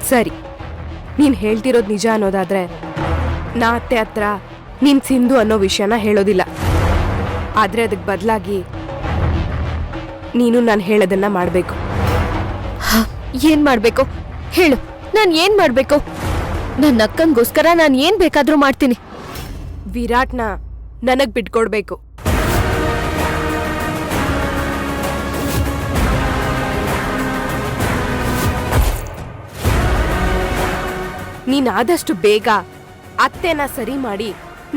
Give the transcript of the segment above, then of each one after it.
ಸರಿ, ನೀನ್ ಹೇಳ್ತಿರೋದು ನಿಜ ಅನ್ನೋದಾದ್ರೆ ನಾ ಅತ್ತೆ ಹತ್ರ ನೀನ್ ಸಿಂಧು ಅನ್ನೋ ವಿಷಯನ ಹೇಳೋದಿಲ್ಲ. ಆದ್ರೆ ಅದಕ್ಕೆ ಬದಲಾಗಿ ನೀನು ನಾನು ಹೇಳೋದನ್ನ ಮಾಡ್ಬೇಕು. ಏನ್ ಮಾಡ್ಬೇಕು ಹೇಳು, ನಾನ್ ಏನ್ ಮಾಡ್ಬೇಕು? ನನ್ನ ಅಕ್ಕನ್ಗೋಸ್ಕರ ನಾನ್ ಏನ್ ಬೇಕಾದ್ರೂ ಮಾಡ್ತೀನಿ. ವಿರಾಟ್ನ ನನಗ್ ಬಿಟ್ಕೊಡ್ಬೇಕು. ನೀನಾದಷ್ಟು ಬೇಗ ಅತ್ತೆನ ಸರಿ ಮಾಡಿ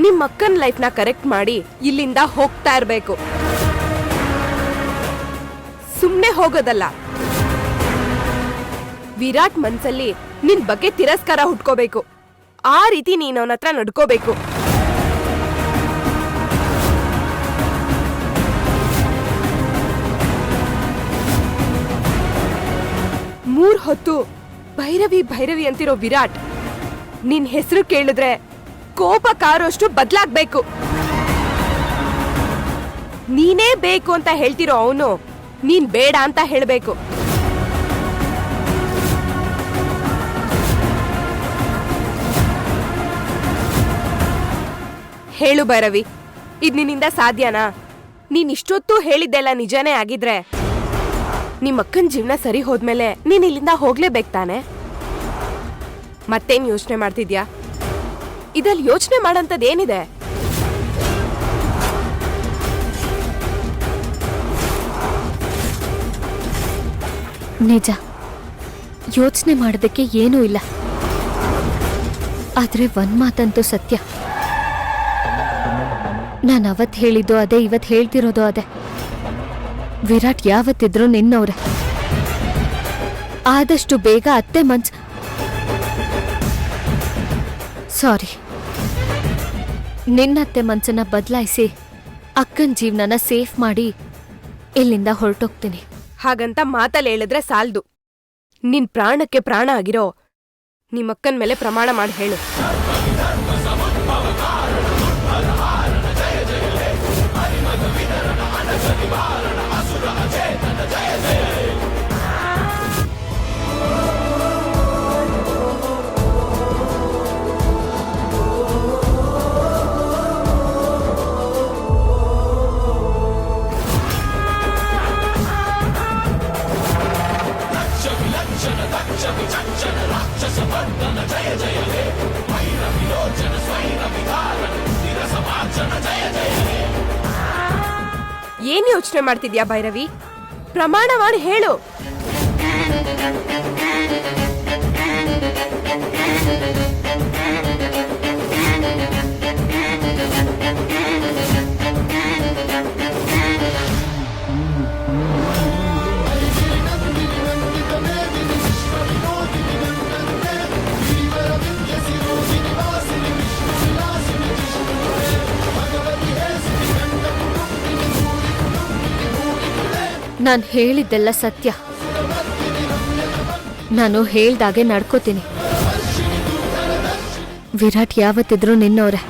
ನಿಮ್ಮ ಅಕ್ಕನ ಲೈಫ್ನ ಕರೆಕ್ಟ್ ಮಾಡಿ ಇಲ್ಲಿಂದ ಹೋಗ್ತಾ ಇರ್ಬೇಕು. ಸುಮ್ನೆ ಹೋಗೋದಲ್ಲ. ವಿರಾಟ್ ಮನ್ಸಲ್ಲಿ ನಿನ್ ಬಗ್ಗೆ ತಿರಸ್ಕಾರ ಹುಟ್ಕೋಬೇಕು. ಆ ರೀತಿ ನೀನ್ ಅವನ ಹತ್ರ ನಡ್ಕೋಬೇಕು. ಮೂರ್ ಹೊತ್ತು ಭೈರವಿ ಭೈರವಿ ಅಂತಿರೋ ವಿರಾಟ್ ನಿನ್ ಹೆಸರು ಕೇಳಿದ್ರೆ ಕೋಪ ಕಾರೋಷ್ಟು ಬದ್ಲಾಗ್ಬೇಕು. ನೀನೇ ಬೇಕು ಅಂತ ಹೇಳ್ತಿರೋ ಅವನು ನೀನ್ ಬೇಡ ಅಂತ ಹೇಳ್ಬೇಕು. ಹೇಳು ಭೈರವಿ, ಇದ್ ನಿನ್ನಿಂದ ಸಾಧ್ಯನಾ? ನೀನ್ ಇಷ್ಟೊತ್ತು ಹೇಳಿದ್ದೆಲ್ಲ ನಿಜನೇ ಆಗಿದ್ರೆ ನಿಮ್ಮಕ್ಕನ ಜೀವನ ಸರಿ ಹೋದ್ಮೇಲೆ ನೀನ್ ಇಲ್ಲಿಂದ ಹೋಗ್ಲೇಬೇಕು ತಾನೆ? ಮತ್ತೇನ್ ಯೋಚನೆ ಮಾಡ್ತಿದ್ಯಾ? ಇದಲ್ಲಿ ಯೋಚನೆ ಮಾಡಂತದೇನಿದೆ? ನಿಜ, ಯೋಚನೆ ಮಾಡೋದಕ್ಕೆ ಏನೂ ಇಲ್ಲ. ಆದ್ರೆ ಒಂದ್ ಮಾತಂತೂ ಸತ್ಯ. ನಾನು ಅವತ್ತು ಹೇಳಿದ್ದು ಅದೇ, ಇವತ್ತು ಹೇಳ್ತಿರೋದು ಅದೇ. ವಿರಾಟ್ ಯಾವತ್ತಿದ್ರು ನಿನ್ನವ್ರೆ. ಆದಷ್ಟು ಬೇಗ ಅತ್ತೆ ಸಾರಿ, ನಿನ್ನತ್ತೆ ಮನ್ಸನ್ನ ಬದಲಾಯಿಸಿ ಅಕ್ಕನ ಜೀವನನ ಸೇಫ್ ಮಾಡಿ ಇಲ್ಲಿಂದ ಹೊರಟೋಗ್ತೀನಿ. ಹಾಗಂತ ಮಾತಲ್ಲಿ ಹೇಳಿದ್ರೆ ಸಾಲ್ದು. ನಿನ್ ಪ್ರಾಣಕ್ಕೆ ಪ್ರಾಣ ಆಗಿರೋ ನಿಮ್ಮಕ್ಕನ ಮೇಲೆ ಪ್ರಮಾಣ ಮಾಡಿ ಹೇಳು. ಏನ್ ಯೋಚನೆ ಮಾಡ್ತಿದ್ಯಾ ಭೈರವಿ? ಪ್ರಮಾಣ ಮಾಡಿ ಹೇಳು. ನಾನು ಹೇಳಿದ್ದೆಲ್ಲ ಸತ್ಯ. ನಾನು ಹೇಳ್ದಾಗೆ ನಡ್ಕೋತೀನಿ. ವಿರಾಟ್ ಯಾವತ್ತಿದ್ರು ನಿನ್ನವ್ರೆ.